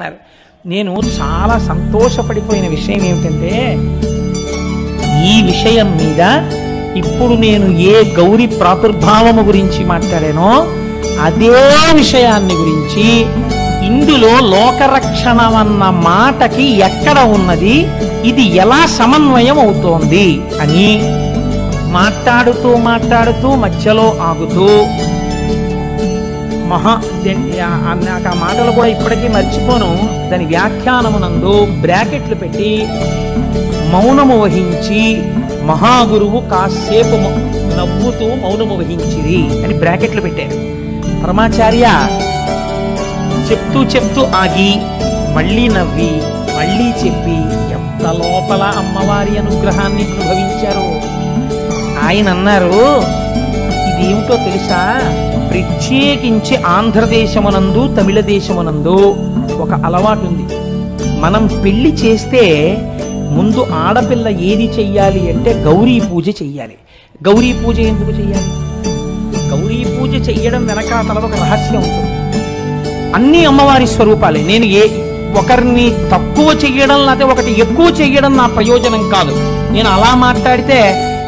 అన్నారు. నేను చాలా సంతోషపడిపోయిన విషయం ఏమిటంటే, ఈ విషయం మీద ఇప్పుడు నేను ఏ గౌరీ ప్రాదుర్భావము గురించి మాట్లాడానో అదే విషయాన్ని గురించి ఇందులో లోకరక్షణ అన్న మాటకి ఎక్కడ ఉన్నది, ఇది ఎలా సమన్వయం అవుతోంది అని మాట్లాడుతూ మధ్యలో ఆగుతూ నాకు ఆ మాటలు కూడా ఇప్పటికీ మర్చిపోను. దాని వ్యాఖ్యానమునందు బ్రాకెట్లు పెట్టి మౌనము వహించి మహాగురువు కాసేపు నవ్వుతూ మౌనము వహించిరి అని బ్రాకెట్లు పెట్టారు. పరమాచార్య చెప్తూ ఆగి మళ్ళీ నవ్వి మళ్ళీ చెప్పి ఎంత లోపల అమ్మవారి అనుగ్రహాన్ని అనుభవించారు. ఆయన అన్నారు, ఇదేమిటో తెలుసా, ప్రత్యేకించి ఆంధ్రదేశమునందు తమిళ దేశమునందు ఒక అలవాటు ఉంది. మనం పెళ్లి చేస్తే ముందు ఆడపిల్ల ఏది చెయ్యాలి అంటే గౌరీ పూజ చెయ్యాలి. గౌరీ పూజ ఎందుకు చెయ్యాలి? గౌరీ పూజ చెయ్యడం వెనకాతల ఒక రహస్యం ఉంటుంది. అన్ని అమ్మవారి స్వరూపాలే. నేను ఒకరిని తక్కువ చెయ్యడం లేకపోతే ఒకటి ఎక్కువ చెయ్యడం నా ప్రయోజనం కాదు. నేను అలా మాట్లాడితే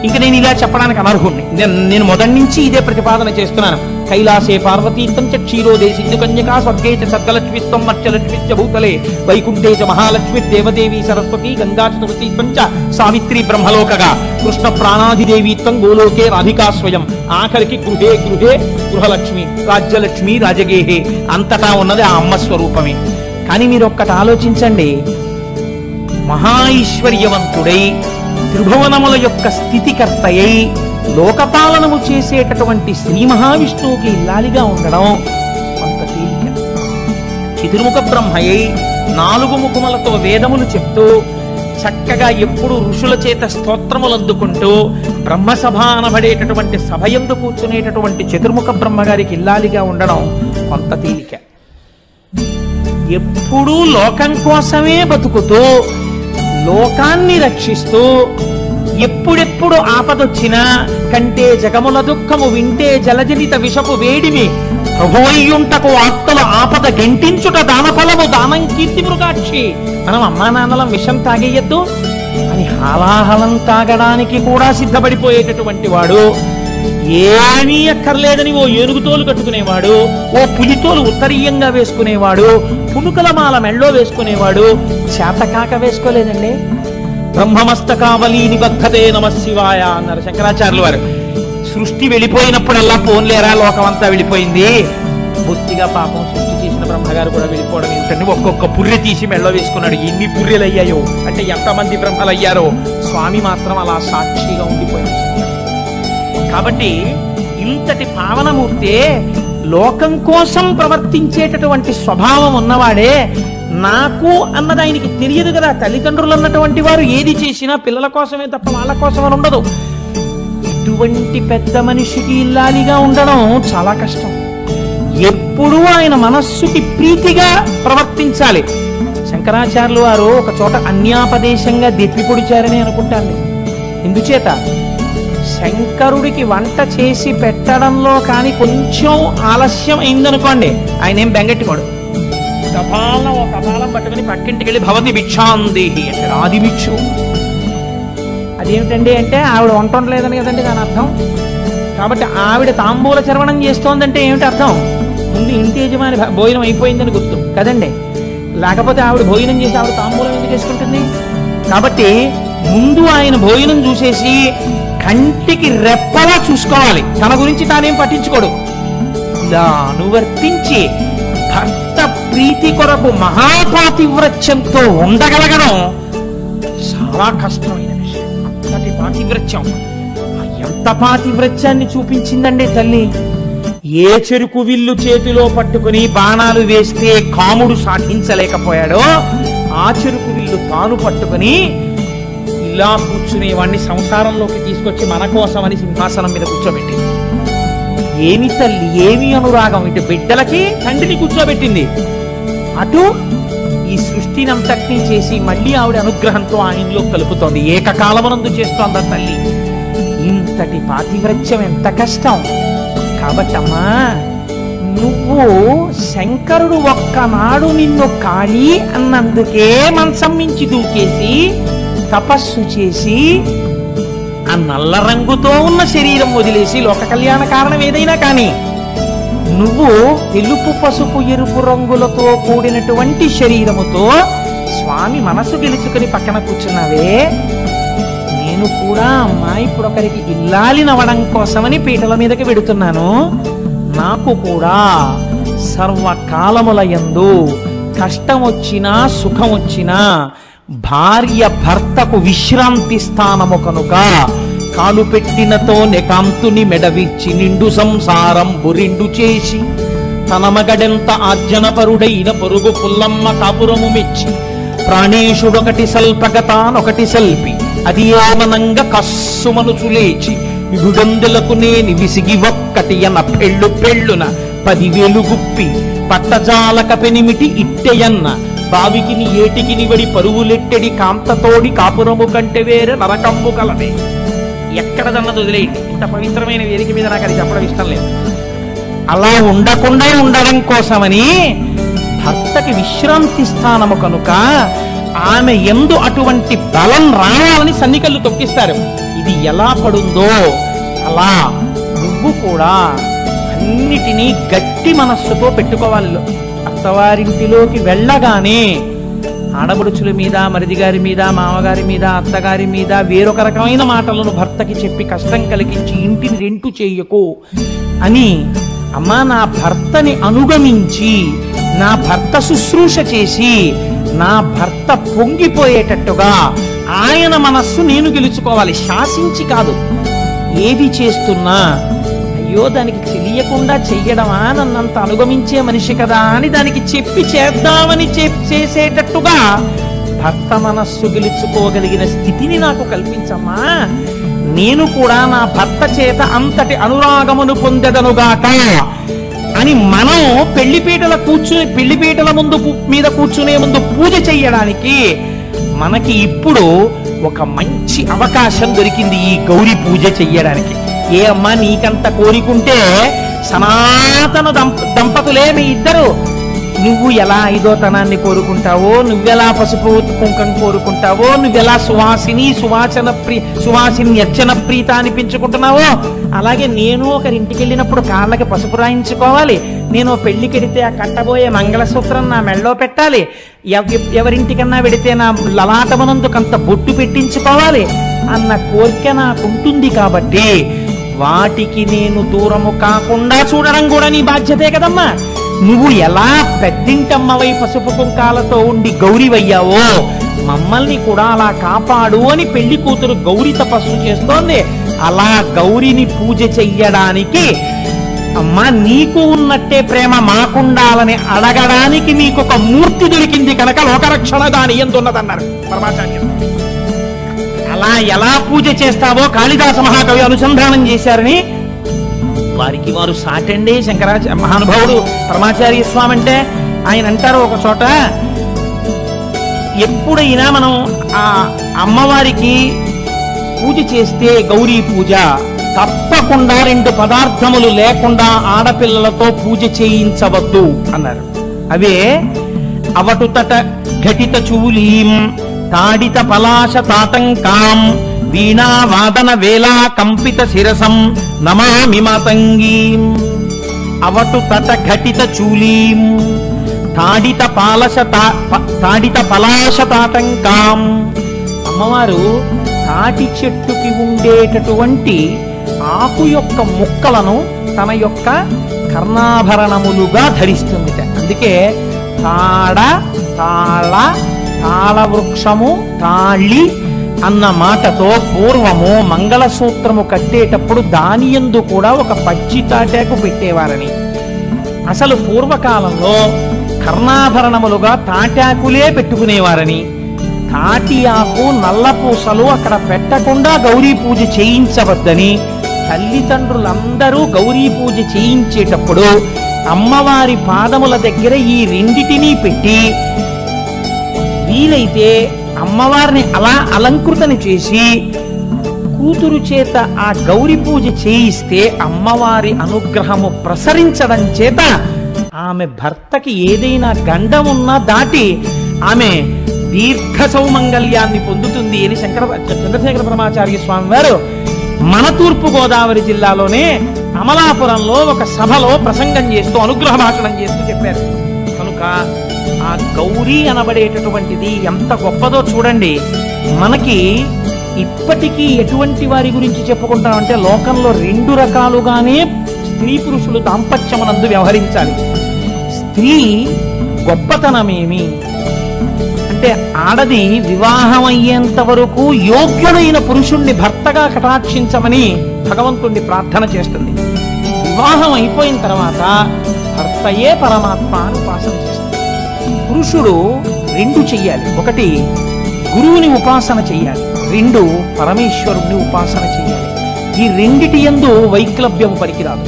ఇంక నేను ఇలా చెప్పడానికి అనర్హుణ్ణి. నేను మొదటి నుంచి ఇదే ప్రతిపాదన చేస్తున్నాను. కైలాసే పార్వతీత్వం చ క్షీరోదేశి కన్యకా స్వర్గే చ సర్గలక్ష్మిస్వం మత్స్యలక్ష్మిశ్చ భూతలే వైకుంఠే చ మహాలక్ష్మి దేవదేవి సరస్వతి గంగా చతుర్థీత్వం చ సావిత్రి బ్రహ్మలోకగా కృష్ణ ప్రాణాధిదేవీత్వం గోలోకే రాధికా స్వయం ఆఖరికి గృహే గృహలక్ష్మి రాజ్యలక్ష్మి రాజగేహే అంతటా ఉన్నది ఆ అమ్మ స్వరూపమే. కానీ మీరు ఒక్కటి ఆలోచించండి, మహాైశ్వర్యవంతుడై త్రిభువనముల యొక్క స్థితికర్తయై లోకపాలనము చేసేటటువంటి శ్రీ మహావిష్ణువుకి ఇల్లాలిగా ఉండడం కొంత తేలిక. చతుర్ముఖ బ్రహ్మయ్యై 4 ముఖములతో వేదములు చెప్తూ చక్కగా ఎప్పుడు ఋషుల చేత స్తోత్రములు అందుకుంటూ బ్రహ్మసభ అనబడేటటువంటి సభయందు కూర్చునేటటువంటి చతుర్ముఖ బ్రహ్మగారికి ఇల్లాలిగా ఉండడం కొంత తేలిక. ఎప్పుడూ లోకం కోసమే బతుకుతూ లోకాన్ని రక్షిస్తూ ఎప్పుడెప్పుడు ఆపదొచ్చినా కంటే జగముల దుఃఖము వింటే జలజనిత విషపు వేడిమి ప్రభువయ్యుంటకు ఆత్మల ఆపద గెంటించుట దానఫలము దానం కీర్తి మృగాక్షి. మనం అమ్మా నాన్నలం విషం తాగేయద్దు అని హాలాహలం తాగడానికి కూడా సిద్ధపడిపోయేటటువంటి వాడు, ఏమీ అక్కర్లేదని ఓ ఏనుగుతోలు కట్టుకునేవాడు, ఓ పులితోలు ఉత్తరీయంగా వేసుకునేవాడు, పునుకల మాల మెళ్ళో వేసుకునేవాడు చేతకాక వేసుకోలేదండి. బ్రహ్మమస్తకావలి నిబద్ధతే నమ శివాయ అన్నారు శంకరాచార్యులు వారు. సృష్టి వెళ్ళిపోయినప్పుడల్లా పోన్లేరా లోకమంతా వెళ్ళిపోయింది, బొత్తిగా పాపం సృష్టి చేసిన బ్రహ్మగారు కూడా వెళ్ళిపోవడం ఏమిటండి, ఒక్కొక్క పుర్రె తీసి మెళ్ళో వేసుకున్నాడు. ఎన్ని పుర్రెలు అయ్యాయో అంటే ఎంతమంది బ్రహ్మలు అయ్యారో, స్వామి మాత్రం అలా సాక్షిగా ఉండిపోయాడు. కాబట్టి ఇంతటి పావనమూర్తే లోకం కోసం ప్రవర్తించేటటువంటి స్వభావం ఉన్నవాడే. నాకు అన్నది ఆయనకి తెలియదు కదా. తల్లిదండ్రులు అన్నటువంటి వారు ఏది చేసినా పిల్లల కోసమే తప్ప వాళ్ళ కోసం అని ఉండదు. ఇటువంటి పెద్ద మనిషికి ఇల్లాలిగా ఉండడం చాలా కష్టం. ఎప్పుడూ ఆయన మనస్సుకి ప్రీతిగా ప్రవర్తించాలి. శంకరాచార్యులు వారు ఒక చోట అన్యాపదేశంగా దెప్పి పొడిచారని అనుకుంటాను. ఎందుచేత శంకరుడికి వంట చేసి పెట్టడంలో కానీ కొంచెం ఆలస్యం అయిందనుకోండి, ఆయన ఏం బెంగెట్టుకోడు. కపాలం ఒక కపాలం పట్టుకుని పక్కింటికి వెళ్ళి భవతి భిక్షాందేహి అంటే ఆది భిక్షు. అదేమిటండి అంటే ఆవిడ వంట ఉండలేదని కదండి దాని అర్థం. కాబట్టి ఆవిడ తాంబూల చర్వణం చేస్తోందంటే ఏమిటి అర్థం? ముందు ఇంటి యజమాని భోజనం అయిపోయిందని గుర్తు కదండి. లేకపోతే ఆవిడ భోజనం చేసి ఆవిడ తాంబూలం ఎందుకు చేసుకుంటుంది? కాబట్టి ముందు ఆయన భోజనం చూసేసి కంటికి రెప్పలా చూసుకోవాలి. తన గురించి తానేం పట్టించుకోడు. ఇలా అనువర్తించి భర్త ప్రీతి కొరకు మహాపాతివ్రత్యంతో ఉండగలగడం చాలా కష్టమైన విషయం. అంతటి పాతివ్రత్యం, ఎంత పాతివ్రత్యాన్ని చూపించిందండి తల్లి. ఏ చెరుకు విల్లు చేతిలో పట్టుకుని బాణాలు వేస్తే కాముడు సాధించలేకపోయాడో ఆ చెరుకు విల్లు తాను పట్టుకుని ఇలా కూర్చునేవాడిని సంసారంలోకి తీసుకొచ్చి మన కోసమని సింహాసనం మీద కూర్చోబెట్టింది. ఏమి తల్లి, ఏమి అనురాగం! ఇటు బిడ్డలకి తండ్రిని కూర్చోబెట్టింది, అటు ఈ సృష్టినంతటినీ చేసి మళ్ళీ ఆవిడ అనుగ్రహంతో ఆయనలో కలుపుతోంది. ఏకకాలమునందు చేస్తోంది ఆ తల్లి. ఇంతటి పాతివ్రత్యం ఎంత కష్టం. కాబట్టి అమ్మా నువ్వు శంకరుడు ఒక్కనాడు నిన్ను కాళీ అన్నందుకే మంచం మించి దూకేసి తపస్సు చేసి ఆ నల్ల రంగుతో ఉన్న శరీరం వదిలేసి లోక కళ్యాణ కారణం ఏదైనా కానీ నువ్వు తెలుపు పసుపు ఎరుపు రంగులతో కూడినటువంటి శరీరముతో స్వామి మనసు గెలుచుకుని పక్కన కూర్చున్నావే, నేను కూడా అమ్మా ఇప్పుడు ఒకరికి ఇల్లాలినవడం కోసమని పీటల మీదకి వెడుతున్నాను. నాకు కూడా సర్వకాలములయందు కష్టం వచ్చినా సుఖం వచ్చినా భార్య భర్తకు విశ్రాంతి స్థానము కనుక కాలు పెట్టినతో నెకాంతుని మెడవిచ్చి నిండు సంసారం బురిండు చేసి తన మగడెంత ఆర్జనపరుడైన పొరుగు పుల్లమ్మ కాపురము మెచ్చి ప్రాణేశుడొకటి సల్పగతానొకటి సల్పి అది ఏమనంగా కస్సుమనుచు లేచి విగుడందులకు నేని విసిగి ఒక్కటి అన్న పెళ్ళు పెళ్ళున 10,000 గుప్పి పట్టజాలక పెనిమిటి ఇట్టెయన్న బావికిని ఏటికిని వడి పరువులెట్టెడి కాంతతోడి కాపురము కంటే వేరే నరకంబు కలదే. ఎక్కడదన్నది వదిలేయండి, ఇంత పవిత్రమైన వేదిక మీద నాకు అది చెప్పడం ఇష్టం లేదు. అలా ఉండకుండా ఉండడం కోసమని భర్తకి విశ్రాంతి స్థానము కనుక ఆమె యందు అటువంటి బలం రావాలని సన్నికళ్ళు తొక్కిస్తారు. ఇది ఎలా పడుందో అలా నువ్వు కూడా అన్నిటినీ గట్టి మనస్సుతో పెట్టుకోవాలి. అత్తవారింటిలోకి వెళ్ళగానే ఆడబడుచుల మీద, మరిది గారి మీద, మామగారి మీద, అత్తగారి మీద వేరొక రకమైన మాటలను భర్తకి చెప్పి కష్టం కలిగించి ఇంటిని రెంటు చేయకు అని, అమ్మా నా భర్తని అనుగమించి నా భర్త శుశ్రూష చేసి నా భర్త పొంగిపోయేటట్టుగా ఆయన మనస్సు నేను గెలుచుకోవాలి, శాసించి కాదు. ఏది చేస్తున్నా అయ్యో దానికి తెలియకుండా చెయ్యడమా, నన్నంత అనుగమించే మనిషి కదా అని దానికి చెప్పి చేద్దామని చేసేటట్టుగా భర్త మనస్సు గెలుచుకోగలిగిన స్థితిని నాకు కల్పించమ్మా. నేను కూడా నా భర్త చేత అంతటి అనురాగమును పొందెదనుగాక అని మనం పెళ్లిపీటల మీద కూర్చునే ముందు పూజ చెయ్యడానికి మనకి ఇప్పుడు ఒక మంచి అవకాశం దొరికింది ఈ గౌరీ పూజ చెయ్యడానికి. ఏ అమ్మా నీకంత కోరికుంటే సనాతన దంపతులే మీ ఇద్దరు, నువ్వు ఎలా ఐదోతనాన్ని కోరుకుంటావో, నువ్వెలా పసుపు కుంకం కోరుకుంటావో, నువ్వెలా సువాసిని అర్చన ప్రీత అనిపించుకుంటున్నావో, అలాగే నేను ఒకరింటికి వెళ్ళినప్పుడు కాళ్ళకి పసుపు రాయించుకోవాలి, నేను పెళ్లికెడితే ఆ కట్టబోయే మంగళసూత్రం నా మెళ్ళో పెట్టాలి, ఎవరింటికన్నా వెడితే నా లలాటమనందుకంత బొట్టు పెట్టించుకోవాలి అన్న కోరిక నాకుంటుంది. కాబట్టి వాటికి నేను దూరము కాకుండా చూడడం కూడా నీ బాధ్యతే కదమ్మా. నువ్వు ఎలా పెద్దింటమ్మవై పసుపు కుంకాలతో ఉండి గౌరీవయ్యావో మమ్మల్ని కూడా అలా కాపాడు అని పెళ్లి కూతురు గౌరీ తపస్సు చేస్తోంది. అలా గౌరీని పూజ చెయ్యడానికి అమ్మా నీకు ఉన్నట్టే ప్రేమ మాకుండాలని అడగడానికి నీకు ఒక మూర్తి దొరికింది కనుక లోకరక్షణ దాని ఎందున్నదన్నారు పరమాచార్యులు. అలా ఎలా పూజ చేస్తావో కాళిదాస మహాకవి అనుసంధానం చేశారని వారికి వారు సాటండి మహానుభావుడు పరమాచార్య స్వామి అంటే. ఆయన అంటారు ఒక చోట, ఎప్పుడైనా మనం ఆ అమ్మవారికి పూజ చేస్తే గౌరీ పూజ తప్పకుండా 2 పదార్థములు లేకుండా ఆడపిల్లలతో పూజ చేయించవద్దు అన్నారు. అవే అవటుతట ఘటిత చూలీం తాడిత పలాశ తాటంకాం వీణా వాదన వేళా కంపిత శిరసం నమామి మాతంగీం. అవటు తట ఘటిత చూలీం తాడిత పలాశ తాటంకాం. అమ్మవారు తాటి చెట్టుకి ఉండేటటువంటి ఆకు యొక్క ముక్కలను తన యొక్క కర్ణాభరణములుగా ధరిస్తుంది. అందుకే తాళ వృక్షము తాళి అన్న మాటతో పూర్వము మంగళసూత్రము కట్టేటప్పుడు దాని యందు కూడా ఒక పచ్చి తాటాకు పెట్టేవారని. అసలు పూర్వకాలంలో కర్ణాభరణములుగా తాటాకులే పెట్టుకునేవారని, తాటి ఆకు నల్లపూసలు అక్కడ పెట్టకుండా గౌరీ పూజ చేయించవద్దని తల్లిదండ్రులందరూ గౌరీ పూజ చేయించేటప్పుడు అమ్మవారి పాదముల దగ్గర ఈ రెండిటినీ పెట్టి వీలైతే అమ్మవారిని అలా అలంకృతని చేసి కూతురు చేత ఆ గౌరి పూజ చేయిస్తే అమ్మవారి అనుగ్రహము ప్రసరించడం చేత ఆమె భర్తకి ఏదైనా గండం ఉన్నా దాటి ఆమె దీర్ఘ సౌమంగళ్యాన్ని పొందుతుంది అని చంద్రశేఖర పరమాచార్య స్వామి వారు మన తూర్పు గోదావరి జిల్లాలోనే అమలాపురంలో ఒక సభలో ప్రసంగం చేస్తూ అనుగ్రహ భాషణం చేస్తూ చెప్పారు. కనుక ఆ గౌరీ అనబడేటటువంటిది ఎంత గొప్పదో చూడండి. మనకి ఇప్పటికీ ఎటువంటి వారి గురించి చెప్పుకుంటామంటే లోకంలో రెండు రకాలుగానే స్త్రీ పురుషులు దాంపత్యమునందు వ్యవహరించాలి. స్త్రీ గొప్పతనమేమి అంటే ఆడది వివాహం అయ్యేంత వరకు యోగ్యుడైన పురుషుణ్ణి భర్తగా కటాక్షించమని భగవంతుణ్ణి ప్రార్థన చేస్తుంది. వివాహం అయిపోయిన తర్వాత భర్తయే పరమాత్మ అని ఉపాసన చేస్తుంది. పురుషుడు రెండు చెయ్యాలి. ఒకటి గురువుని ఉపాసన చెయ్యాలి, రెండు పరమేశ్వరుణ్ణి ఉపాసన చెయ్యాలి. ఈ రెండిటి యందు వైక్లభ్యము పనికిరాదు.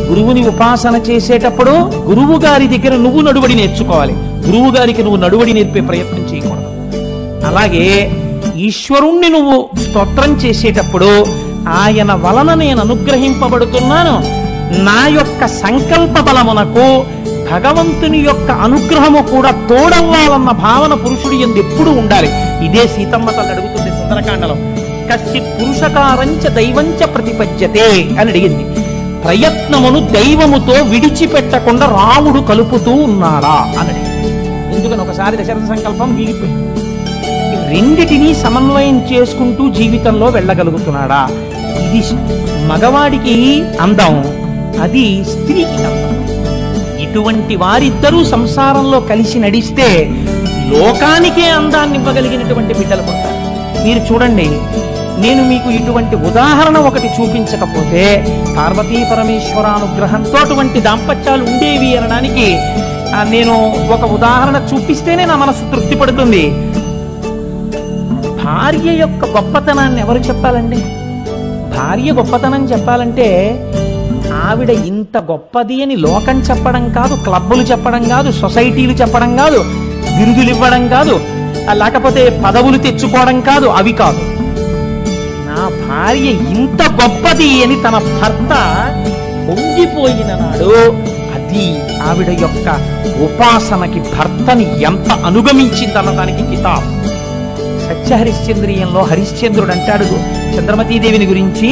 గురువుని ఉపాసన చేసేటప్పుడు గురువు గారి దగ్గర నువ్వు నడువడి నేర్చుకోవాలి, గురువు గారికి నువ్వు నడువడి నేర్పే ప్రయత్నం చేయకూడదు. అలాగే ఈశ్వరుణ్ణి నువ్వు స్తోత్రం చేసేటప్పుడు ఆయన వలన నేను అనుగ్రహింపబడుతున్నాను, నా యొక్క సంకల్ప బలమునకు భగవంతుని యొక్క అనుగ్రహము కూడా తోడవ్వాలన్న భావన పురుషుడి యందు ఎప్పుడూ ఉండాలి. ఇదే సీతమ్మ తల్లి అడుగుతుంది సుందరకాండలో, కశ్చిత్ పురుషకారంచ దైవంచ ప్రతిపద్యతే అని అడిగింది. ప్రయత్నమును దైవముతో విడిచిపెట్టకుండా రాముడు కలుపుతూ ఉన్నాడా అని అడిగింది. ఎందుకని ఒకసారి దశరథ సంకల్పం వీగిపోయింది. రెండిటినీ సమన్వయం చేసుకుంటూ జీవితంలో వెళ్ళగలుగుతున్నాడా? ఇది మగవాడికి అందం, అది స్త్రీకి అందం. ఇటువంటి వారిద్దరూ సంసారంలో కలిసి నడిస్తే లోకానికే అందాన్ని ఇవ్వగలిగినటువంటి బిడ్డలు పుడతారు. మీరు చూడండి, నేను మీకు ఇటువంటి ఉదాహరణ ఒకటి చూపించకపోతే పార్వతీ పరమేశ్వరానుగ్రహంతో అటువంటి దాంపత్యాలు ఉండేవి అనడానికి నేను ఒక ఉదాహరణ చూపిస్తేనే నా మనసు తృప్తి పడుతుంది. భార్య యొక్క గొప్పతనాన్ని ఎవరు చెప్పాలండి? భార్య గొప్పతనం చెప్పాలంటే ఆవిడ ఇంత గొప్పది అని లోకం చెప్పడం కాదు, క్లబ్బులు చెప్పడం కాదు, సొసైటీలు చెప్పడం కాదు, బిరుదులు ఇవ్వడం కాదు, లేకపోతే పదవులు తెచ్చుకోవడం కాదు, అవి కాదు. నా భార్య ఇంత గొప్పది అని తన భర్త పొంగిపోయిన నాడు అది ఆవిడ యొక్క ఉపాసనకి భర్తని ఎంత అనుగమించిందన్న దానికి కితాబ్. సత్యహరిశ్చంద్రియంలో హరిశ్చంద్రుడు అంటాడు చంద్రమతీదేవిని గురించి,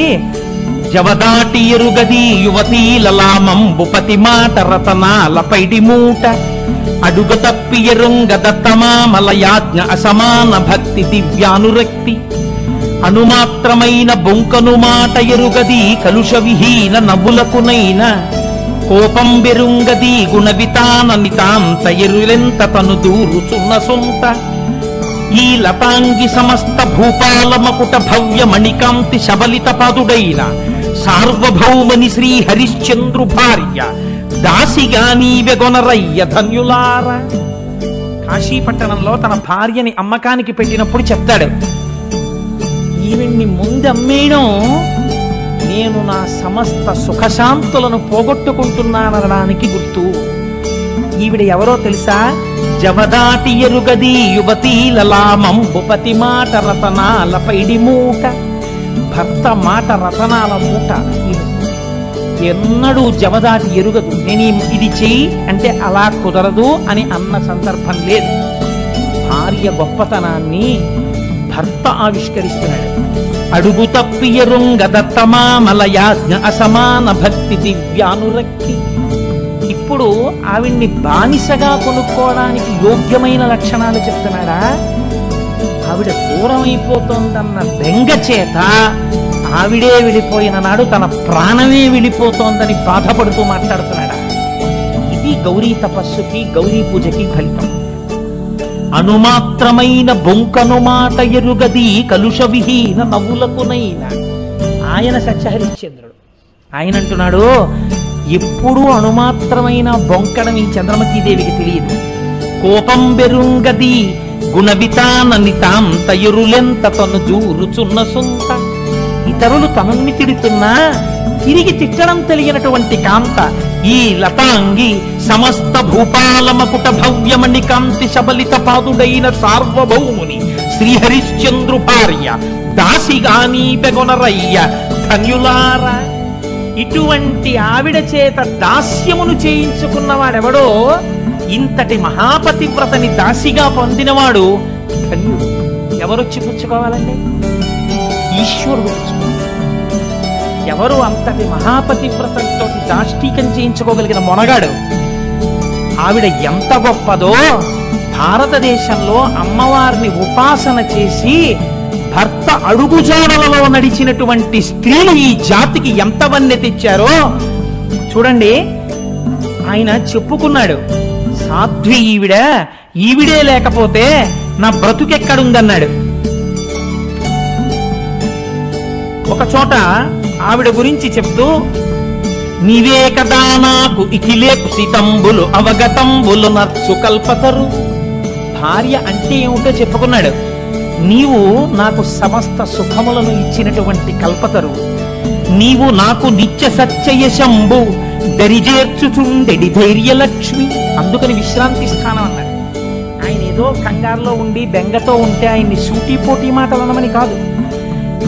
జవదాటి ఎరుగది యువతీ లలామంబుపతి మాట రతనాల పైడి మూట అడుగ తప్పి ఎరుంగదత్తమామలయాజ్ఞ అసమాన భక్తి దివ్యానురక్తి అణుమాత్రమైన బొంకను మాట ఎరుగది కలుష విహీన నవ్వులకునైన కోపం బెరుంగది గుణవితాన నితాంత ఎరులెంత తను దూరుచున్న సొంత ఈ లతాంగి సమస్త భూపాల మకుట భవ్య మణికాంతి శబలిత పాదుడైన సార్వభౌమని శ్రీ హరిశ్చంద్రు భార్య దాసిగా నీవెగొనరయ్య ధన్యులార. కాశీపట్టణంలో తన భార్యని అమ్మకానికి పెట్టినప్పుడు చెప్తాడు, ఈవిడ్ని ముందమ్మేయడం నేను నా సమస్త సుఖశాంతులను పోగొట్టుకుంటున్నాననడానికి గుర్తు. ఈవిడ ఎవరో తెలుసా? జవదాటి ఎరుగది యువతీ లలామంబుపతి మాట రతనాల పైడి మూట. భర్త మాట రతనాల మూట. ఎన్నడూ జవదాటి ఎరుగదు. నేను ఇది చెయ్యి అంటే అలా కుదరదు అని అన్న సందర్భం లేదు. భార్య గొప్పతనాన్ని భర్త ఆవిష్కరిస్తున్నాడు. అడుగు తప్పి ఎరుంగదత్తమామలయాజ్ఞ అసమాన భక్తి దివ్యానురక్తి. ఇప్పుడు ఆవిడ్ని బానిసగా కొనుక్కోవడానికి యోగ్యమైన లక్షణాలు చెప్తున్నాడా? ఆవిడ దూరం అయిపోతోందన్న బెంగ చేత ఆవిడే విడిపోయిన నాడు తన ప్రాణమే విడిపోతోందని బాధపడుతూ మాట్లాడుతున్నాడా? ఇది గౌరీ తపస్సుకి గౌరీ పూజకి ఫలితం. అణుమాత్రమైన బొంకను మాట ఎరుగది కలుష విహీన నవ్వులకునైన. ఆయన సత్యహరిశ్చంద్రుడు. ఆయన అంటున్నాడు, ఎప్పుడూ అణుమాత్రమైన బొంకడం ఈ చంద్రమతీదేవికి తెలియదు. కోపం బెరుంగది గుణవితాన నితాంత ఎరులెంత తను జూరుచున్న సొంత. ఇతరులు తనన్ని తిడుతున్నా తిరిగి తిట్టడం తెలియనటువంటి కాంత ఈ లతాంగి సమస్త భూపాలమకుట భవ్యమణి కాంతి శబలిత పాదుడైన సార్వభౌముని శ్రీహరిశ్చంద్రు భార్య దాసిగానీ బెగొనరయ్య ధన్యులారా. ఇటువంటి ఆవిడ చేత దాస్యమును చేయించుకున్నవాడెవడో, ఇంతటి మహాపతివ్రతని దాసిగా పొందినవాడు ధన్యుడు. ఎవరొచ్చి పుచ్చుకోవాలండి? ఈశ్వరుడు. ఎవరు అంతటి మహాపతివ్రతంతో దాష్టీకం చేయించుకోగలిగిన మొనగాడు? ఆవిడ ఎంత గొప్పదో, భారతదేశంలో అమ్మవారిని ఉపాసన చేసి భర్త అడుగుజాడలలో నడిచినటువంటి స్త్రీలు ఈ జాతికి ఎంత వన్నె తెచ్చారో చూడండి. ఆయన చెప్పుకున్నాడు, సాధ్వి ఈవిడే లేకపోతే నా బ్రతుకెక్కడుందన్నాడు. ఒక చోట ఆవిడ గురించి చెప్తూ, నీవే కదా నాకు ఇకిలే కుసితంబులు అవగతంబులు నర్చు కల్పతరు. భార్య అంటే ఏమిటో చెప్పుకున్నాడు. నీవు నాకు సమస్త సుఖములను ఇచ్చినటువంటి కల్పతరు, నీవు నాకు నిత్య సత్యయశంబు దరిజేర్చుచుండెడి ధైర్యలక్ష్మి. అందుకని విశ్రాంతి స్థానం అన్నాడు. ఆయన ఏదో కంగారులో ఉండి బెంగతో ఉంటే ఆయన్ని సూటి పోటీ మాటలు అనమని కాదు.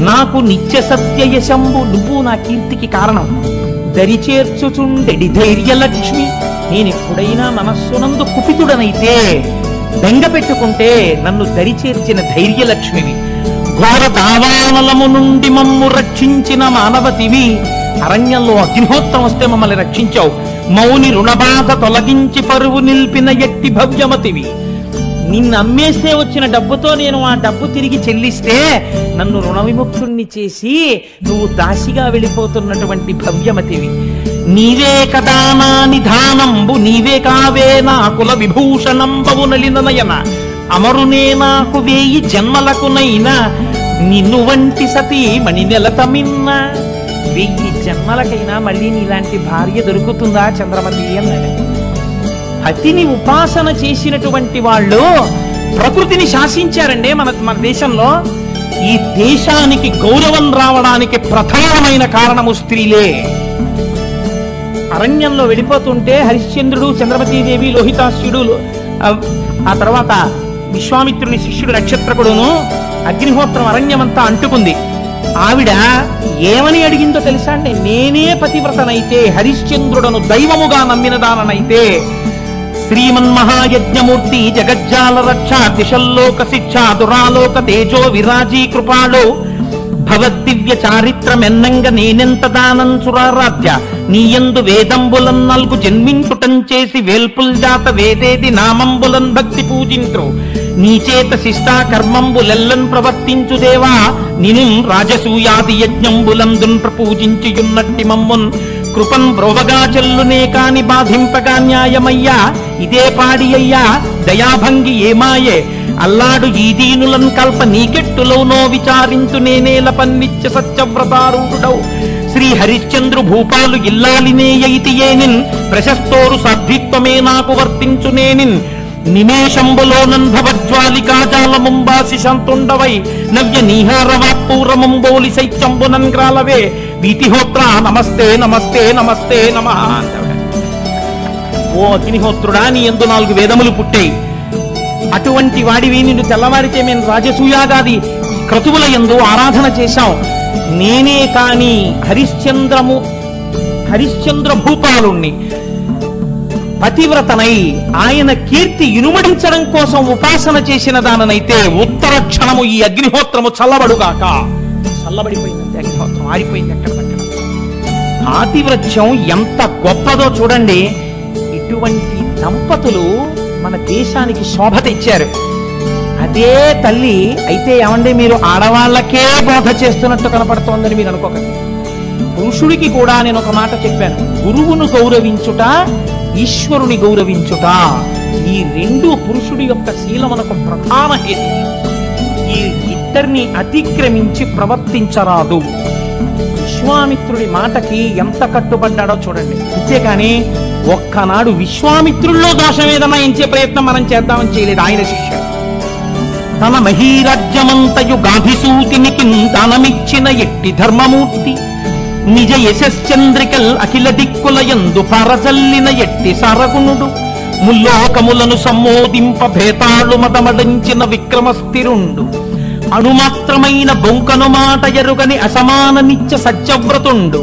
నాకు నిత్య సత్యయశంబు, నువ్వు నా కీర్తికి కారణం. దరిచేర్చుచుండెడి ధైర్యలక్ష్మి, నేను ఎప్పుడైనా మనస్సునందు కుపితుడనైతే బెంగ పెట్టుకుంటే నన్ను దరిచేర్చిన ధైర్యలక్ష్మివి. ఘోర దావానలము నుండి మమ్ము రక్షించిన మానవతివి. అరణ్యంలో అగ్నిహోత్రం వస్తే మమ్మల్ని రక్షించావు. మౌని రుణబాధ తొలగించి పరువు నిల్పిన ఎట్టి భవ్యమతివి. నిన్ను అమ్మేస్తే వచ్చిన డబ్బుతో నేను ఆ డబ్బు తిరిగి చెల్లిస్తే నన్ను రుణ విముక్తుణ్ణి చేసి నువ్వు దాసిగా వెళ్ళిపోతున్నటువంటి భవ్యమతివి. నీవే కదా నా నిధానంబు, నీవే కావే నా కుల విభూషణంబవు నలిననయన. అమరునే నాకు 1000 జన్మలకునైనా నిన్ను వంటి సతీ మణి నెలతమిన్న. 1000 జన్మలకైనా మళ్ళీ నీలాంటి భార్య దొరుకుతుందా చంద్రమతి అన్నాడు. పతిని ఉపాసన చేసినటువంటి వాళ్ళు ప్రకృతిని శాసించారండి. మన దేశంలో ఈ దేశానికి గౌరవం రావడానికి ప్రధానమైన కారణము స్త్రీలే. అరణ్యంలో వెళ్ళిపోతుంటే హరిశ్చంద్రుడు, చంద్రమతీదేవి, లోహితాస్యుడు, ఆ తర్వాత విశ్వామిత్రుని శిష్యుడు నక్షత్రకుడును అగ్నిహోత్రం అరణ్యమంతా అంటుకుంది. ఆవిడ ఏమని అడిగిందో తెలుసా అండి? నేనే పతివ్రతనైతే, హరిశ్చంద్రుడను దైవముగా నమ్మినదాననైతే, శ్రీమన్మహాయజ్ఞమూర్తి జగజ్జాల రక్ష దిశల్లోక శిక్ష దురాలోక తేజో విరాజీ కృపాళో భవద్దివ్య చారిత్రమెన్నంగ నేనెంత దానం సురారాధ్య. నీయందు వేదంబులన్ నల్గు జన్మించుటం చేసి వేల్పుల్ జాత వేదేది నామంబులన్ భక్తి పూజించు. నీచేత శిష్టా కర్మంబులెల్లన్ ప్రవర్తించు దేవా. నిను రాజసూయాది యజ్ఞంబులందున్ ప్రపూజించియున్నట్టి మమ్మున్ కృపన్ బ్రోవగా చెల్లునే కాని బాధింపగా న్యాయమయ్యా. ఇదే పాడి అయ్యా దయాభంగి ఏమాయే. అల్లాడు ఈ దీనులను కల్ప నీకెట్టులోనో విచారించు నేనేల పన్నిత్య సత్యవ్రతారూఢుడౌ. శ్రీ హరిశ్చంద్రు భూపాలు ఇల్లాలినేయైతియేనిన్ ప్రశస్తోరు సాధ్విత్వమే నాకు వర్తించునేనిన్. నిమేషంబులోనన్ భవజ్వాలికాజాలముంబాసి శాంతుండవై నవ్య నీహారవాపూరముంబోలి శైత్యంబునన్ గ్రాలవే. వీతిహోత్ర నమస్తే నమస్తే నమస్తే నమః అంటాడు. ఓ అగ్నిహోత్రుడా, నీ యందు 4 వేదములు పుట్టాయి. అటువంటి వాడివి నిన్ను తెల్లవారితే మేము రాజసూయాగాది క్రతువుల యందు ఆరాధన చేశాం. నేనే కాని హరిశ్చంద్ర భూపాలుణ్ణి పతివ్రతనై ఆయన కీర్తి ఇనుమడించడం కోసం ఉపాసన చేసిన దాననైతే ఉత్తర క్షణము ఈ అగ్నిహోత్రము చల్లబడుగాక. చల్లబడిపోయిందంటే అగ్నిహోత్రం ఆరిపోయింది ఎక్కడిదక్కడ. పాతివ్రత్యం ఎంత గొప్పదో చూడండి. ఇటువంటి దంపతులు మన దేశానికి శోభ తెచ్చారు. అదే తల్లి అయితే ఏమండి మీరు ఆడవాళ్లకే బోధ చేస్తున్నట్టు కనపడుతోందని మీరు అనుకోకండి. పురుషుడికి కూడా నేను ఒక మాట చెప్పాను, గురువును గౌరవించుట, ఈశ్వరుని గౌరవించుట, ఈ 2 పురుషుడి యొక్క శీలమునకు ప్రధాన హేతు. ఈ ఇద్దరిని అతిక్రమించి ప్రవర్తించరాదు. విశ్వామిత్రుడి మాటకి ఎంత కట్టుబడ్డాడో చూడండి. అంతేకాని ఒక్కనాడు విశ్వామిత్రుల్లో దోషం ఏదన్నా ఎంచే ప్రయత్నం మనం చేద్దామని చేయలేదు ఆయన శిష్యుడు. తన మహీరాజ్యమంతయు గాభిసూతినికి దానమిచ్చిన ఎట్టి ధర్మమూర్తి నిజ యశశ్చంద్రికల్ అఖిల దిక్కుల యందు పరజల్లిన ఎట్టి సారగుణుడు ముల్లోకములను సమ్మోదింప భేతాళు మదమడించిన విక్రమస్థిరుండు అణుమాత్రమైన బొంకను మాట ఎరుగని అసమాన నిత్య సత్యవ్రతుండు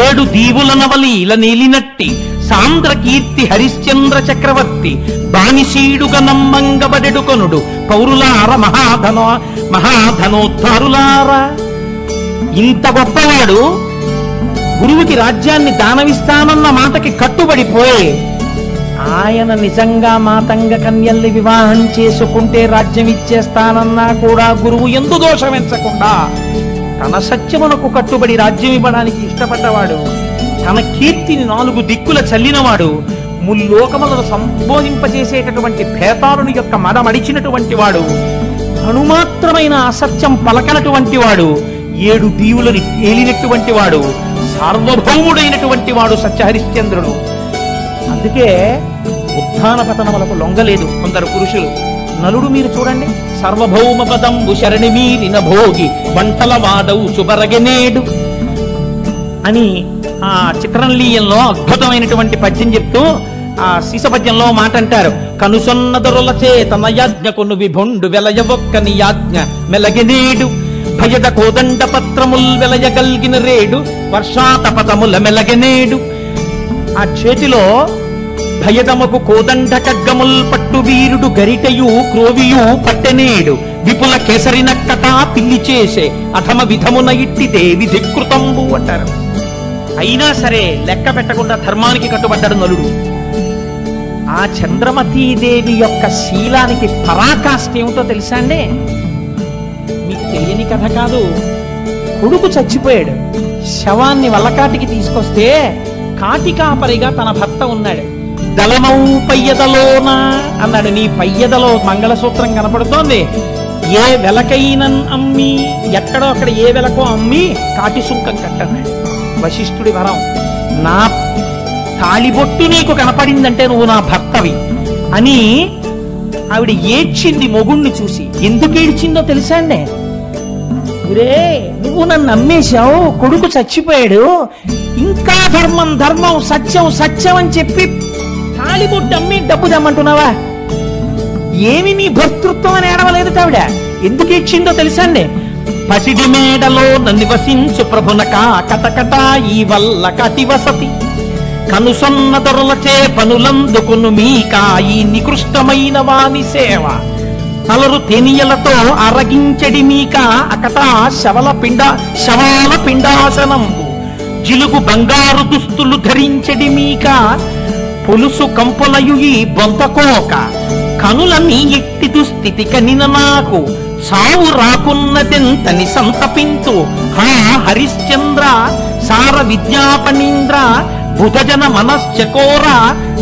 7 దీవుల నవలీల నీలినట్టి సాంద్ర కీర్తి హరిశ్చంద్ర చక్రవర్తి బానిసీడుగ నమ్మంగబడెడుకొనుడు పౌరులార మహాధనోద్ధారులార. ఇంత గొప్పవాడు గురువుకి రాజ్యాన్ని దానమిస్తానన్న మాటకి కట్టుబడిపోయి ఆయన నిజంగా మాతంగ కన్యల్ని వివాహం చేసుకుంటే రాజ్యం ఇచ్చేస్తానన్నా కూడా గురువు ఎందు దోషమెంచకుండా తన సత్యమునకు కట్టుబడి రాజ్యం ఇవ్వడానికి ఇష్టపడ్డవాడు, తన కీర్తిని 4 దిక్కుల చల్లినవాడు, ముల్లోకములను సంబోధింపచేసేటటువంటి భేతాళుని యొక్క మదమడిచినటువంటి వాడు, అణుమాత్రమైన అసత్యం పలకనటువంటి వాడు, 7 దీవులని ఏలినటువంటి వాడు, సార్వభౌముడైనటువంటి వాడు సత్యహరిశ్చంద్రుడు. అందుకే ఉత్థాన పతనములకు లొంగలేదు కొందరు పురుషులు. నలుడు మీరు చూడండి, సర్వభౌమ పదంబు శరణి మీరిన భోగి వంటల వాడవు శుభరగనేడు అని ఆ చిత్రలీయంలో అద్భుతమైనటువంటి పద్యం చెప్తూ ఆ శీసపద్యంలో మాట అంటారు. కనుసొన్న దొరల చేతన యాజ్ఞకును విభుండు వెలయవొక్కని యాజ్ఞ మెలగనేడు భయద కోదండ పత్రముల్ వెలయగల్గిన రేడు వర్షాతపతముల మెలగనేడు. ఆ చేతిలో భయదమకు కోదండ ఖడ్గముల్ పట్టు వీరుడు గరిటయు క్రోవియు పట్టెనేడు విపుల కేసరినక్కట పిల్లి చేసే అథమ విధమున ఇట్టిదే విధికృతంబు అంటారు. అయినా సరే లెక్క పెట్టకుండా ధర్మానికి కట్టుబడ్డాడు నలుడు. ఆ చంద్రమతీదేవి యొక్క శీలానికి పరాకాష్ఠ ఏమిటో తెలుసా అండి? మీకు తెలియని కథ కాదు. కొడుకు చచ్చిపోయాడు, శవాన్ని వల్లకాటికి తీసుకొస్తే కాటికాపరిగా తన భర్త ఉన్నాడు. దళమౌ పయ్యదలోన అన్నాడు. నీ పయ్యదలో మంగళసూత్రం కనపడుతోంది, ఏ వెలకైనన్ అమ్మి, ఎక్కడో అక్కడ ఏ వెలకో అమ్మి కాటి సుంకం కట్టన్నాడు. వశిష్ఠుడి వరం, నా తాళిబొట్టు నీకు కనపడిందంటే నువ్వు నా భర్తవి అని ఆవిడ ఏడ్చింది మొగుణ్ణి చూసి. ఎందుకు ఏడ్చిందో తెలుసా అండి? ఒరే, నువ్వు నన్ను నమ్మేశావు, కొడుకు చచ్చిపోయాడు, ఇంకా ధర్మం ధర్మం సత్యం సత్యం అని చెప్పి తాళిబొట్టు అమ్మి డబ్బు తెమ్మంటున్నావా? ఏమి నీ భర్తృత్వం అని ఏడవలేదు ఆవిడ. ఎందుకు ఇచ్చిందో తెలుసా అండి? పసిడి మేడలో నివసించు ప్రభునక కటకట ఈ వల్ల కటి వసతి కనుసొన్న దొరలచే పనులందుకును మీక ఈ నికృష్టమైన వాని సేవ తలరు తెనియలతో అరగించడి మీక అకట శవాల పిండాసనంబు జిలుగు బంగారు దుస్తులు ధరించడి మీక పులుసు కంపులయు ఈ బొంతకోక కనుల నీ ఎట్టి దుస్థితి కనిన నాకు సావు రాకున్నదెంతని సంతపింతు హా హరిశ్చంద్ర సార విద్యాపనీంద్ర బుధజన మనశ్చకోర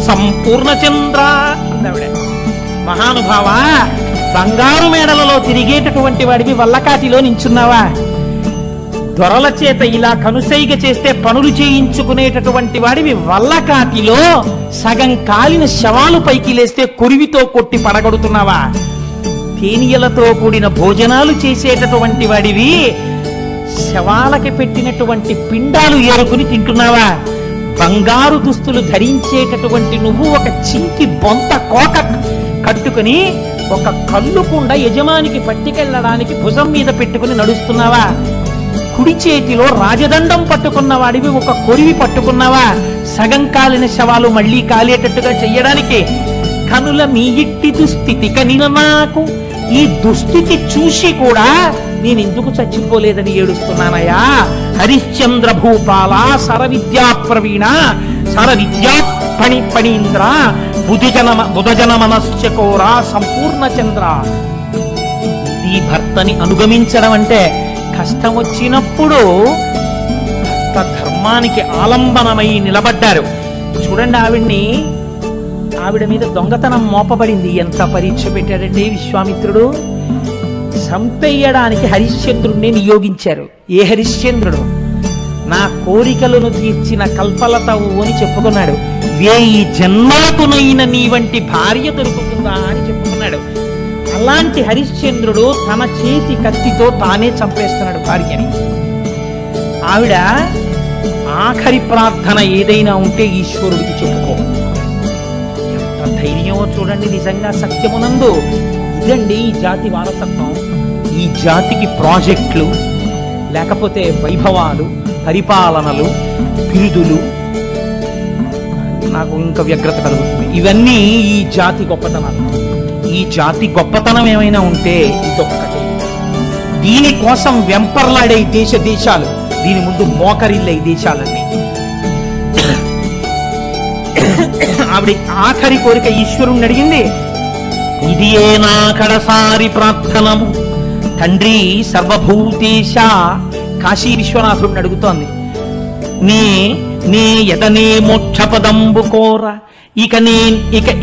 సంపూర్ణ చంద్ర అన్నావిడ. మహానుభావ, బంగారు మేడలలో తిరిగేటటువంటి వాడివి వల్లకాటిలో నించున్నావా? దొరల చేత ఇలా కనుసైగ చేస్తే పనులు చేయించుకునేటటువంటి వాడివి వల్లకాటిలో సగం కాలిన శవాలు పైకి లేస్తే కురివితో కొట్టి పడగొడుతున్నావా? తేనియలతో కూడిన భోజనాలు చేసేటటువంటి వాడివి శవాలకి పెట్టినటువంటి పిండాలు ఏరుకుని తింటున్నావా? బంగారు దుస్తులు ధరించేటటువంటి నువ్వు ఒక చింకి బొంత కోక కట్టుకుని ఒక కళ్ళుకుండా యజమానికి పట్టుకెళ్ళడానికి భుజం మీద పెట్టుకుని నడుస్తున్నావా? కుడి చేతిలో రాజదండం పట్టుకున్న వాడివి ఒక కొరివి పట్టుకున్నావా? సగం కాలిన శవాలు మళ్లీ కాలేటట్టుగా చెయ్యడానికి కనుల మీ ఇట్టి దుస్థితి కనిన నాకు ఈ దుస్థితి చూసి కూడా నేనెందుకు చచ్చిపోలేదని ఏడుస్తున్నానయ్యా. హరిశ్చంద్ర భూపాల సర విద్యా ప్రవీణ సర విద్యా పణీంద్ర బుధజన మనశ్చకోర సంపూర్ణ చంద్ర. ఈ భర్తని అనుగమించడం అంటే కష్టం వచ్చినప్పుడు భర్త ధర్మానికి ఆలంబనమై నిలబడ్డారు. చూడండి, ఆవిడ మీద దొంగతనం మోపబడింది. ఎంత పరీక్ష పెట్టాడంటే విశ్వామిత్రుడు. చంపేయడానికి హరిశ్చంద్రుడిని నియోగించారు. ఏ హరిశ్చంద్రుడు? నా కోరికలను తీర్చిన కల్పలతవు అని చెప్పుకున్నాడు. 1000 జన్మలకునైన నీ వంటి భార్య దొరుకుతుందా అని చెప్పుకున్నాడు. అలాంటి హరిశ్చంద్రుడు తన చేతి కత్తితో తానే చంపేస్తున్నాడు భార్యని. ఆవిడ ఆఖరి ప్రార్థన ఏదైనా ఉంటే ఈశ్వరుడికి చెప్పుకో. ఎంత ధైర్యమో చూడండి. నిజంగా సత్యమునందు ఇదండి ఈ జాతి వారసత్వం. ఈ జాతికి ప్రాజెక్టులు, లేకపోతే వైభవాలు, పరిపాలనలు, బిరుదులు, నాకు ఇంకా వ్యగ్రత కలుగుతుంది. ఇవన్నీ ఈ జాతి గొప్పతనాలు. ఈ జాతి గొప్పతనం ఏమైనా ఉంటే ఇదొక్కటే. దీనికోసం వెంపర్లాడే దేశాలు, దీని ముందు మోకరిల్లే దేశాలన్నీ. ఆవిడ ఆఖరి కోరిక ఈశ్వరుణ్ణి అడిగింది. ఇది ఏ నా కడసారి ప్రార్థనము తండ్రి సర్వభూతేశ. కాశీ విశ్వనాథుడిని అడుగుతోంది. నే ఎదనే మోక్షపదంబు కోర ఇక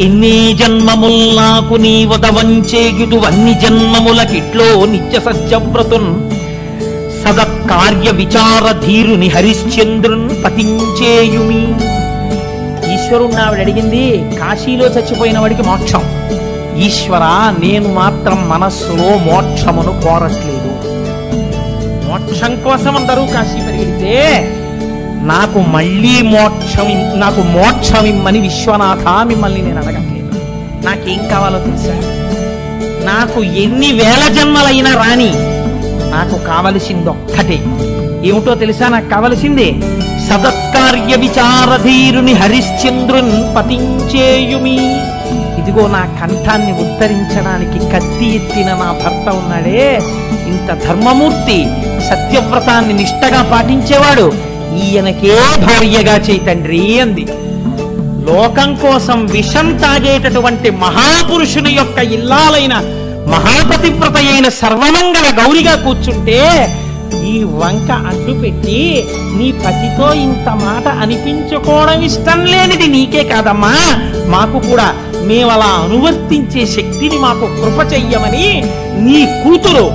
ఎన్ని జన్మముల్ నాకు నీ వదవంచేయుదు అన్ని జన్మములకిట్లో నిత్య సత్యవ్రతున్ సదత్కార్య విచార ధీరుని హరిశ్చంద్రున్ పతించేయుమి. ఈశ్వరుణ్ణి ఆవిడ అడిగింది. కాశీలో చచ్చిపోయిన వాడికి మోక్షం. ఈశ్వర, నేను మాత్రం మనస్సులో మోక్షమును కోరట్లేదు. మోక్షం కోసం అందరూ కాశీ పరిగెడితే నాకు మోక్షం ఇమ్మని విశ్వనాథ మిమ్మల్ని నేను అడగట్లేదు. నాకేం కావాలో తెలుసా? నాకు ఎన్ని వేల జన్మలైనా రాని, నాకు కావలసింది ఒక్కటే. ఏమిటో తెలుసా నాకు కావలసింది? సదత్కార్య విచారధీరుని హరిశ్చంద్రున్ పతించేయుమి. ఇదిగో నా కంఠాన్ని ఉద్ధరించడానికి కత్తి ఎత్తిన నా భర్త ఉన్నాడే, ఇంత ధర్మమూర్తి, సత్యవ్రతాన్ని నిష్టగా పాటించేవాడు, ఈయనకే భార్యగా చేయి తండ్రి అంది. లోకం కోసం విషం తాగేటటువంటి మహాపురుషుని యొక్క ఇల్లాలైన మహాపతివ్రత అయిన సర్వమంగళ గౌరిగా కూర్చుంటే ఈ వంక అడ్డు పెట్టి నీ పతితో ఇంత మాట అనిపించుకోవడం ఇష్టం లేనిది నీకే కాదమ్మా, మాకు కూడా మేమలా అనువర్తించే శక్తిని మాకు కృప చెయ్యమని నీ కూతురు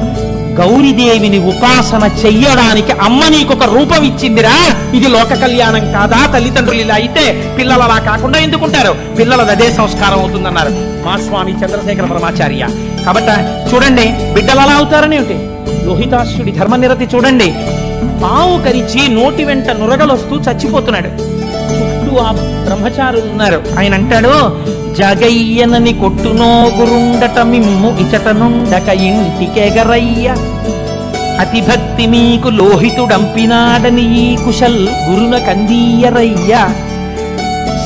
గౌరీదేవిని ఉపాసన చెయ్యడానికి అమ్మ నీకొక రూపం ఇచ్చిందిరా. ఇది లోక కళ్యాణం కాదా? తల్లిదండ్రులు ఇలా అయితే పిల్లలు అలా కాకుండా ఎందుకుంటారు? పిల్లలది అదే సంస్కారం అవుతుందన్నారు మా స్వామి చంద్రశేఖర పరమాచార్య. కాబట్టి చూడండి, బిడ్డలు అలా అవుతారని ఏమిటి? లోహితాశ్యుడి ధర్మనిరతి చూడండి. పావు కరిచి నోటి వెంట నురగలొస్తూ చచ్చిపోతున్నాడు. చుట్టూ ఆ బ్రహ్మచారులు ఉన్నారు. ఆయన అంటాడు, జగయ్యనని కొట్టునో గురుండట మిమ్ము ఇచటనుండక ఇంటికెగరయ్య అతి భక్తి మీకు లోహితుడంపినాడని ఈ కుశల్ గురున కందీయరయ్య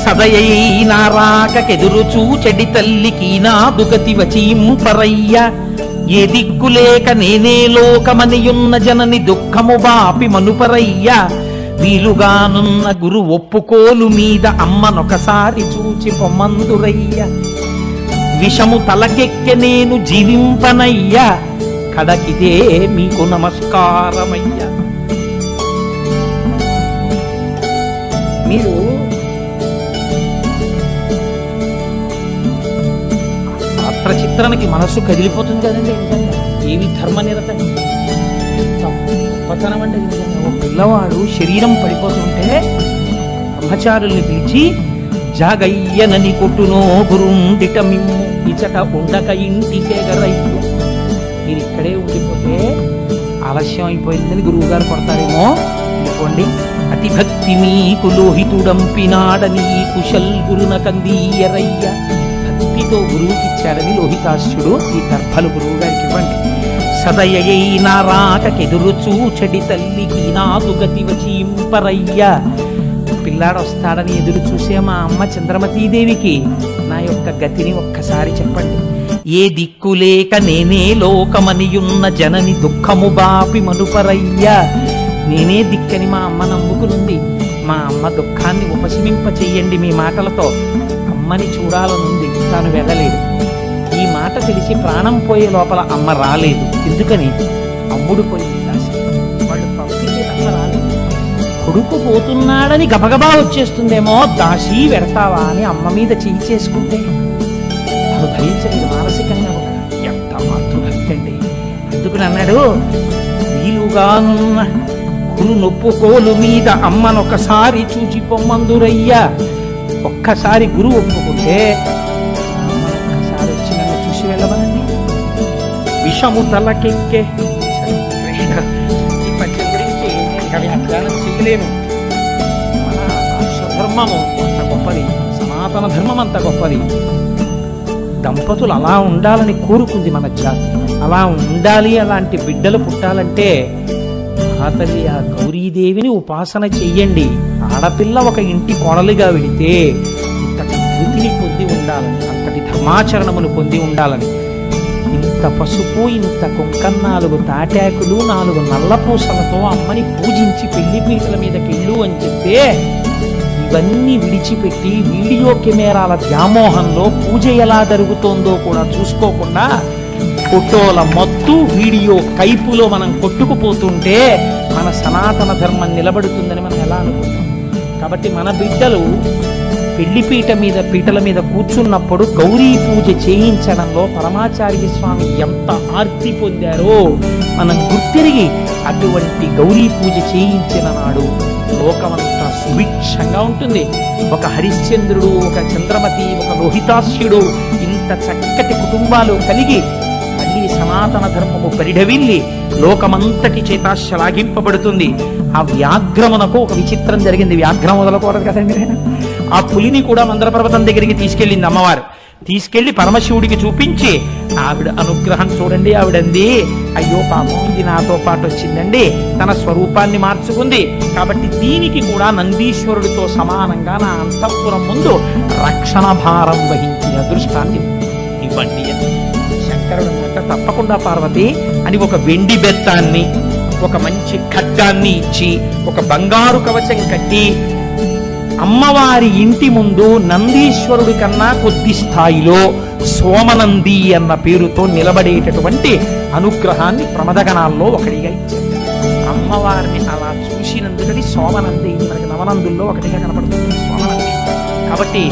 సదయై నారాకెదురు చూచెడి తల్లికి నాదుగతి వచీంపరయ్య ఏ దిక్కులేక నేనే లోకమనియున్న జనని దుఃఖము బాపి మనుపరయ్య వీలుగానున్న గురు ఒప్పుకోలు మీద అమ్మనొకసారి చూచి పొమ్మందురయ్య విషము తలకెక్కె నేను జీవింపనయ్య కడకిదే మీకు నమస్కారమయ్య. మీరు పాత్ర చిత్రానికి మనస్సు కదిలిపోతుంది కదండి. నిజంగా ఏవి ధర్మనిరత గొప్పతనం అంటే నిజంగా. ఒక పిల్లవాడు శరీరం పడిపోతుంటే బ్రహ్మచారుల్ని పిలిచి జాగయ్యనని కొట్టునో గురుండిట మిమ్ము ఇచట ఉండక ఇంటికెగరయ్య, మీరు ఇక్కడే ఉండిపోతే ఆలస్యం అయిపోయిందని గురువు గారు కొడతారేమో, అనుకోండి. అతి భక్తి మీకు లోహితుడంపినాడని కుశల్ గురున కందీయరయ్య, భక్తితో గురువుకిచ్చాడని లోహితాశ్యుడు ఈ దర్భలు గురువు గారికి ఇవ్వండి. సదయై నారాకెదురు చూచడి తల్లికి నాదు గతి వచీంపరయ్య, పిల్లాడు వస్తాడని ఎదురు చూసే మా అమ్మ చంద్రమతీదేవికి నా యొక్క గతిని ఒక్కసారి చెప్పండి. ఏ దిక్కులేక నేనే లోకమనియున్న జనని దుఃఖము బాపి మనుపరయ్య, నేనే దిక్కని మా అమ్మ నమ్ముకునుంది, మా అమ్మ దుఃఖాన్ని ఉపశమింప చెయ్యండి మీ మాటలతో. అమ్మని చూడాలనుంది, తాను వెళ్ళలేదు. ఈ మాట తెలిసి ప్రాణం పోయే లోపల అమ్మ రాలేదు. ఎందుకని? అమ్ముడు పోయింది దాసి. వాళ్ళు పంపితే అమ్మ రాలేదు. కొడుకు పోతున్నాడని గబగబా వచ్చేస్తుందేమో, దాసి వెడతావా అని అమ్మ మీద చెయ్యి చేసుకుంటే అవి భరించలేదు మానసికంగా. ఎంత మాతృభక్తి అండి. అందుకని అన్నాడు, వీలుగానున్న గురు నొప్పుకోలు మీద అమ్మనొకసారి చూచి పొమ్మందురయ్యా. ఒక్కసారి గురువు ఒప్పుకుంటే ఒక్కసారి వచ్చి నన్ను చూసి వెళ్ళమనండి. రోషము తలకెక్కే. ఈ పద్యం గురించి నేను వ్యాఖ్యానం చేయలేను. మన రాష్ట్రధర్మము అంత గొప్పది, సనాతన ధర్మం అంత గొప్పది. దంపతులు అలా ఉండాలని కోరుకుంది మన జాతి. అలా ఉండాలి, అలాంటి బిడ్డలు పుట్టాలంటే తల్లి ఆ గౌరీదేవిని ఉపాసన చెయ్యండి. ఆడపిల్ల ఒక ఇంటి కోడలిగా వెళితే ఇంతటి వృత్తిని పొంది ఉండాలని, అంతటి ధర్మాచరణమును పొంది ఉండాలని. ఇంత పసుపు, ఇంత కుంకం, 4 తాటాకులు, 4 నల్లపూసలతో అమ్మని పూజించి పెళ్లి పీటల మీదకి ఇల్లు అని చెప్తే ఇవన్నీ విడిచిపెట్టి వీడియో కెమెరాల వ్యామోహంలో పూజ ఎలా జరుగుతోందో కూడా చూసుకోకుండా ఫోటోల మత్తు, వీడియో కైపులో మనం కొట్టుకుపోతుంటే మన సనాతన ధర్మం నిలబడుతుందని మనం ఎలా అనుకుంటాం? కాబట్టి మన బిడ్డలు పీటల మీద కూర్చున్నప్పుడు గౌరీ పూజ చేయించడంలో పరమాచార్య స్వామి ఎంత ఆర్తి పొందారో మనం గుర్తిరిగి అటువంటి గౌరీ పూజ చేయించిన నాడు లోకమంతా సుభిక్షంగా ఉంటుంది. ఒక హరిశ్చంద్రుడు, ఒక చంద్రమతి, ఒక లోహితాస్యుడు, ఇంత చక్కటి కుటుంబాలు కలిగి మళ్ళీ సనాతన ధర్మము పరిఢవిల్లి లోకమంతటి చేత శ్లాఘింపబడుతుంది. ఆ వ్యాఘ్రమునకు ఒక విచిత్రం జరిగింది. వ్యాఘ్రం వదలకూడదు కదండి. ఆ పులిని కూడా మందరపర్వతం దగ్గరికి తీసుకెళ్ళింది అమ్మవారు. తీసుకెళ్లి పరమశివుడికి చూపించి ఆవిడ అనుగ్రహం చూడండి. ఆవిడంది, అయ్యో పాపం ఇది నాతో పాటు వచ్చిందండి, తన స్వరూపాన్ని మార్చుకుంది, కాబట్టి దీనికి కూడా నందీశ్వరుడితో సమానంగా నా అంతఃపురం ముందు రక్షణ భారం వహించిన అదృష్టాన్ని ఇవ్వండి అని. శంకరుడు అంటే తప్పకుండా పార్వతి అని ఒక వెండి బెత్తాన్ని, ఒక మంచి ఖడ్గాన్ని ఇచ్చి, ఒక బంగారు కవచం కట్టి అమ్మవారి ఇంటి ముందు నందీశ్వరుడి కన్నా కొద్ది స్థాయిలో సోమనంది అన్న పేరుతో నిలబడేటటువంటి అనుగ్రహాన్ని ప్రమదగణాల్లో ఒకటిగా ఇచ్చారు. అమ్మవారిని అలా చూసినందుకని సోమనంది మనకి నవనందుల్లో ఒకటిగా కనపడుతుంది సోమనంది. కాబట్టి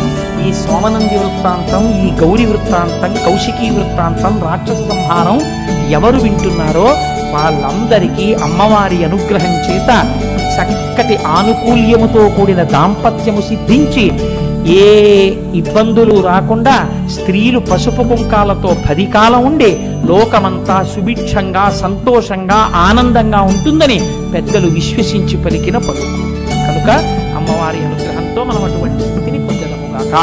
ఈ సోమనంది వృత్తాంతం, ఈ గౌరీ వృత్తాంతం, కౌశికీ వృత్తాంతం, రాక్షస సంహారం ఎవరు వింటున్నారో వాళ్ళందరికీ అమ్మవారి అనుగ్రహం చేత చక్కటి ఆనుకూల్యముతో కూడిన దాంపత్యము సిద్ధించి ఏ ఇబ్బందులు రాకుండా స్త్రీలు పసుపు కుంకాలతో 10 కాలం ఉండి లోకమంతా సుభిక్షంగా, సంతోషంగా, ఆనందంగా ఉంటుందని పెద్దలు విశ్వసించి పలికిన పలుకు. కనుక అమ్మవారి అనుగ్రహంతో మనం అటువంటి స్థితిని పొందదముగాక.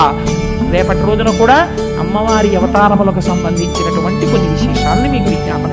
రేపటి రోజున కూడా అమ్మవారి అవతారములకు సంబంధించినటువంటి కొన్ని విశేషాలను మీకు విజ్ఞాపన